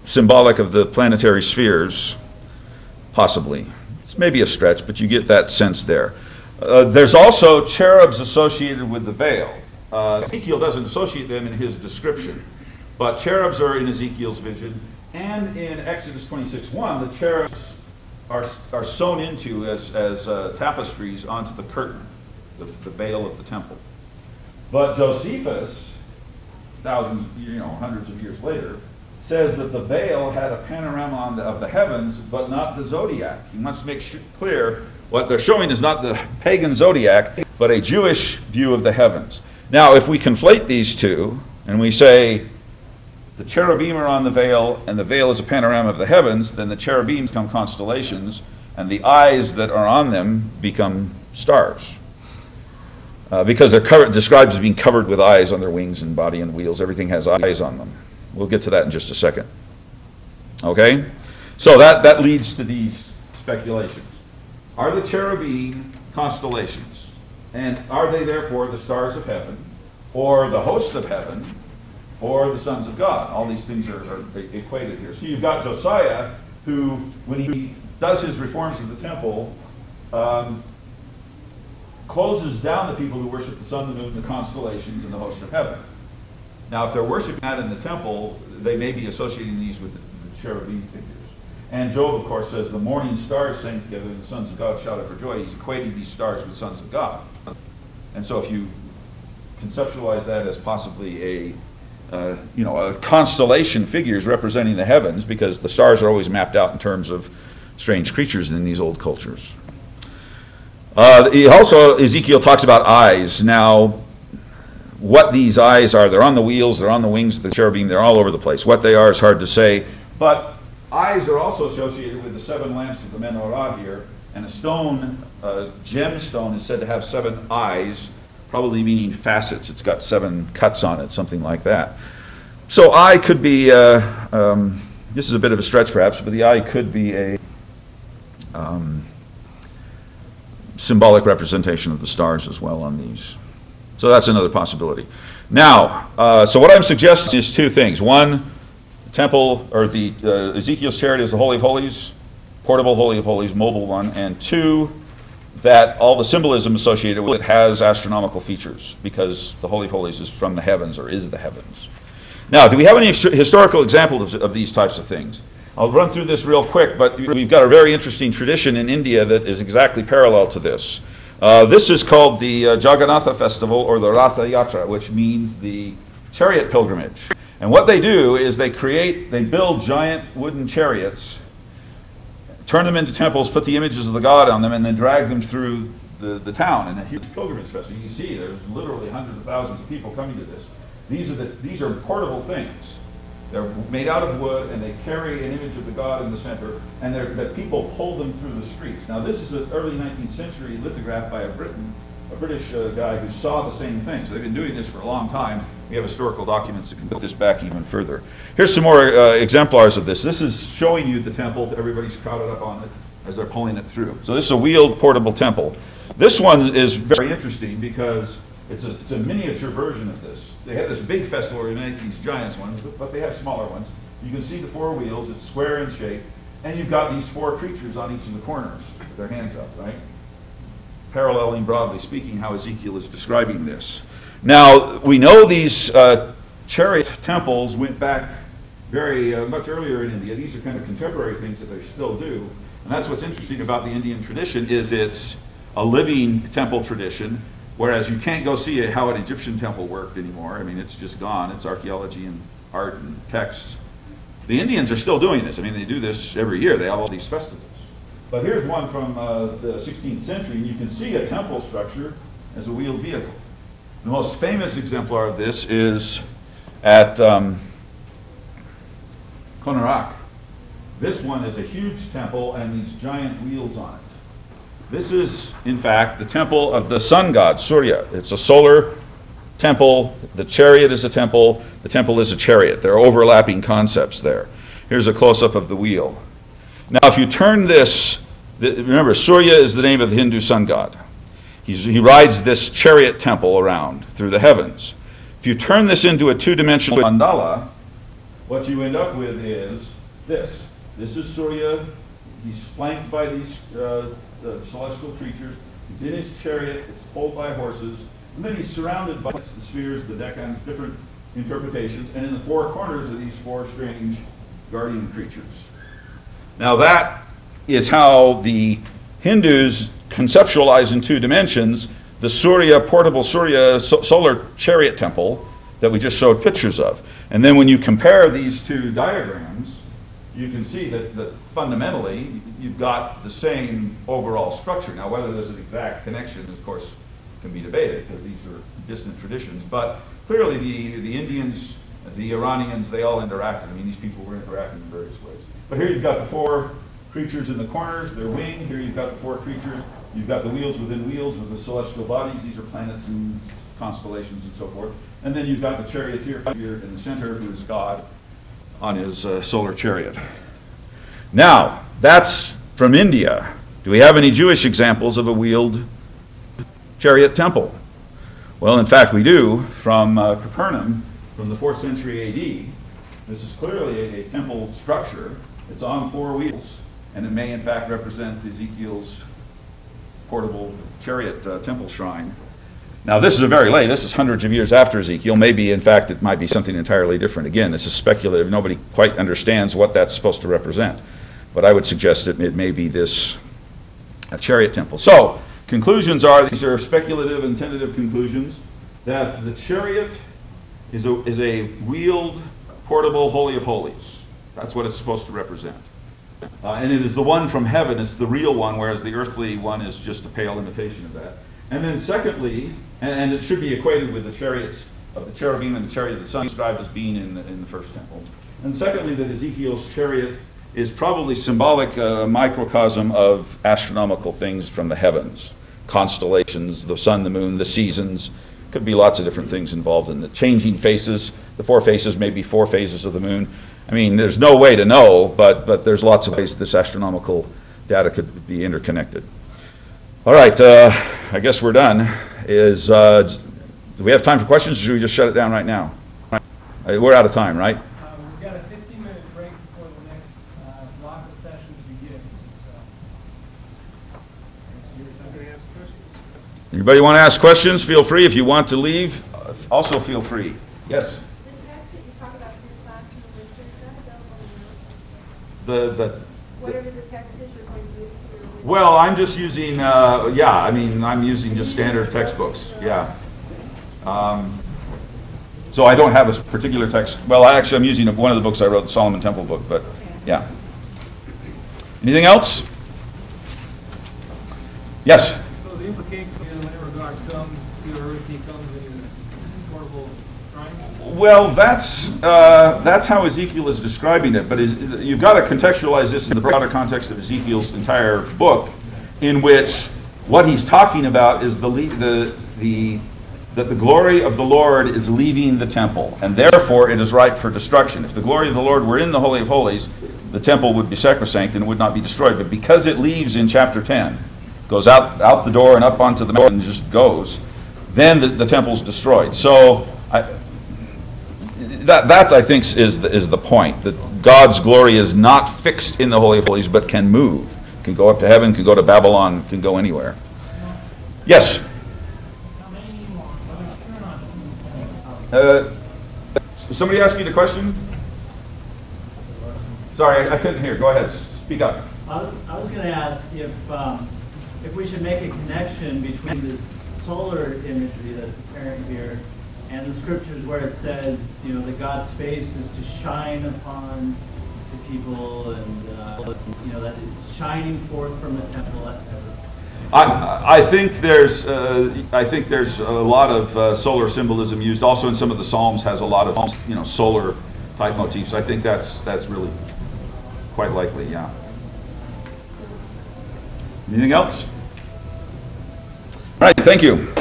symbolic of the planetary spheres, possibly. It's maybe a stretch, but you get that sense there. There's also cherubs associated with the veil. Ezekiel doesn't associate them in his description, but cherubs are in Ezekiel's vision, and in Exodus 26:1, the cherubs are sewn into as tapestries onto the curtain, the veil of the temple. But Josephus, thousands, hundreds of years later, says that the veil had a panorama of the heavens, but not the zodiac. He wants to make clear what they're showing is not the pagan zodiac, but a Jewish view of the heavens. Now, if we conflate these two, and we say the cherubim are on the veil, and the veil is a panorama of the heavens, then the cherubim become constellations, and the eyes that are on them become stars. Because they're described as being covered with eyes on their wings and body and wheels. Everything has eyes on them. We'll get to that in just a second. Okay? So that leads to these speculations. Are the cherubim constellations? And are they therefore the stars of heaven, or the host of heaven, or the sons of God? All these things are equated here. So you've got Josiah, who, when he does his reforms of the temple, closes down the people who worship the sun, the moon, the constellations, and the host of heaven. Now, if they're worshiping that in the temple, they may be associating these with the cherubim figures. And Job, of course, says, the morning stars sang together, and the sons of God shouted for joy. He's equating these stars with sons of God. And so if you conceptualize that as possibly a constellation figures representing the heavens, because the stars are always mapped out in terms of strange creatures in these old cultures. Ezekiel talks about eyes. Now, what these eyes are, they're on the wheels, they're on the wings of the cherubim, they're all over the place. What they are is hard to say, but eyes are also associated with the 7 lamps of the menorah here, and a stone, a gemstone, is said to have 7 eyes, probably meaning facets. It's got 7 cuts on it, something like that. So eye could be, this is a bit of a stretch perhaps, but the eye could be a symbolic representation of the stars as well on these. So that's another possibility. Now, so what I'm suggesting is 2 things. One, the temple, or the Ezekiel's chariot is the Holy of Holies, portable Holy of Holies, mobile one. And 2, that all the symbolism associated with it has astronomical features, because the Holy of Holies is from the heavens, or is the heavens. Now, do we have any historical examples of these types of things? I'll run through this real quick, but we've got a very interesting tradition in India that is exactly parallel to this. This is called the Jagannatha Festival, or the Ratha Yatra, which means the chariot pilgrimage. And what they do is they build giant wooden chariots, turn them into temples, put the images of the god on them, and then drag them through the town in a huge pilgrimage festival. You see there's literally hundreds of thousands of people coming to this. These are portable things. They're made out of wood, and they carry an image of the god in the center, and the people pull them through the streets. Now, this is an early 19th century lithograph by a British guy who saw the same thing. So they've been doing this for a long time. We have historical documents that can put this back even further. Here's some more exemplars of this. This is showing you the temple. Everybody's crowded up on it as they're pulling it through. So this is a wheeled portable temple. This one is very interesting because it's a miniature version of this. They have this big festival where they make these giant ones, but they have smaller ones. You can see the 4 wheels. It's square in shape. And you've got these 4 creatures on each of the corners with their hands up, right? Paralleling, broadly speaking, how Ezekiel is describing this. Now, we know these chariot temples went back very much earlier in India. These are kind of contemporary things that they still do. And that's what's interesting about the Indian tradition, is it's a living temple tradition. Whereas you can't go see how an Egyptian temple worked anymore. I mean, it's just gone. It's archaeology and art and texts. The Indians are still doing this. I mean, they do this every year. They have all these festivals. But here's one from the 16th century, and you can see a temple structure as a wheeled vehicle. The most famous exemplar of this is at Konark. This one is a huge temple and these giant wheels on it. This is, in fact, the temple of the sun god, Surya. It's a solar temple. The chariot is a temple. The temple is a chariot. There are overlapping concepts there. Here's a close-up of the wheel. Now, if you turn this, remember, Surya is the name of the Hindu sun god. He rides this chariot temple around through the heavens. If you turn this into a 2-dimensional mandala, what you end up with is this. This is Surya. He's flanked by these celestial creatures. He's in his chariot. It's pulled by horses. And then he's surrounded by the spheres, the decans, different interpretations. And in the four corners are these four strange guardian creatures. Now that is how the Hindus conceptualize in 2 dimensions the Surya, portable Surya solar chariot temple that we just showed pictures of. And then when you compare these 2 diagrams, you can see that fundamentally you've got the same overall structure. Now whether there's an exact connection, of course, can be debated because these are distant traditions. But clearly the Indians, the Iranians, they all interacted. I mean, these people were interacting in various ways. But here you've got the 4 creatures in the corners, their wing. Here you've got the 4 creatures. You've got the wheels within wheels with the celestial bodies. These are planets and constellations and so forth. And then you've got the charioteer figure in the center, who is God on his solar chariot. Now, that's from India. Do we have any Jewish examples of a wheeled chariot temple? Well, in fact, we do, from Capernaum, from the 4th century A.D. This is clearly a temple structure. It's on 4 wheels, and it may, in fact, represent Ezekiel's portable chariot temple shrine. Now, this is a very late. This is hundreds of years after Ezekiel. Maybe, in fact, it might be something entirely different. Again, this is speculative. Nobody quite understands what that's supposed to represent. But I would suggest that it may be this chariot temple. So, conclusions are, these are speculative and tentative conclusions, that the chariot is a wheeled, portable Holy of Holies. That's what it's supposed to represent. And it is the one from heaven. It's the real one, whereas the earthly one is just a pale imitation of that. And then secondly, and it should be equated with the chariots of the cherubim and the chariot of the sun described as being in the first temple. And secondly, that Ezekiel's chariot is probably symbolic microcosm of astronomical things from the heavens. Constellations, the sun, the moon, the seasons. Could be lots of different things involved in the changing faces. The 4 faces may be 4 phases of the moon. I mean, there's no way to know, but there's lots of ways this astronomical data could be interconnected. All right, I guess we're done. Do we have time for questions, or should we just shut it down right now? We're out of time, right? We've got a 15-minute break before the next block of sessions begins. Anybody want to ask questions? Feel free. If you want to leave, also feel free. Yes? The text that you talk about in your class in the literature, is that available now? Whatever the text is you're going to use for your literature. Well, I'm just using, I'm using just standard textbooks, yeah. So I don't have a particular text. Well, I'm using one of the books I wrote, the Solomon Temple book, but yeah. Anything else? Yes? So the implication whenever God comes to earth, he comes in his portable shrine? Well, that's how Ezekiel is describing it, but you've got to contextualize this in the broader context of Ezekiel's entire book, in which what he's talking about is that the glory of the Lord is leaving the temple, and therefore it is ripe for destruction. If the glory of the Lord were in the Holy of Holies, the temple would be sacrosanct and would not be destroyed. But because it leaves in chapter 10, goes out the door and up onto the mountain and just goes, then the temple's destroyed. So that I think is the point, that God's glory is not fixed in the Holy of Holies, but can move, can go up to heaven, can go to Babylon, can go anywhere. Yes? Somebody asked you the question? Sorry, I couldn't hear. Go ahead. Speak up. I was going to ask if we should make a connection between this solar imagery that's apparent here and the scriptures where it says, that God's face is to shine upon the people, and that it's shining forth from the temple. I think there's a lot of solar symbolism used. Also, in some of the Psalms, has a lot of solar type motifs. I think that's really quite likely. Yeah. Anything else? All right. Thank you.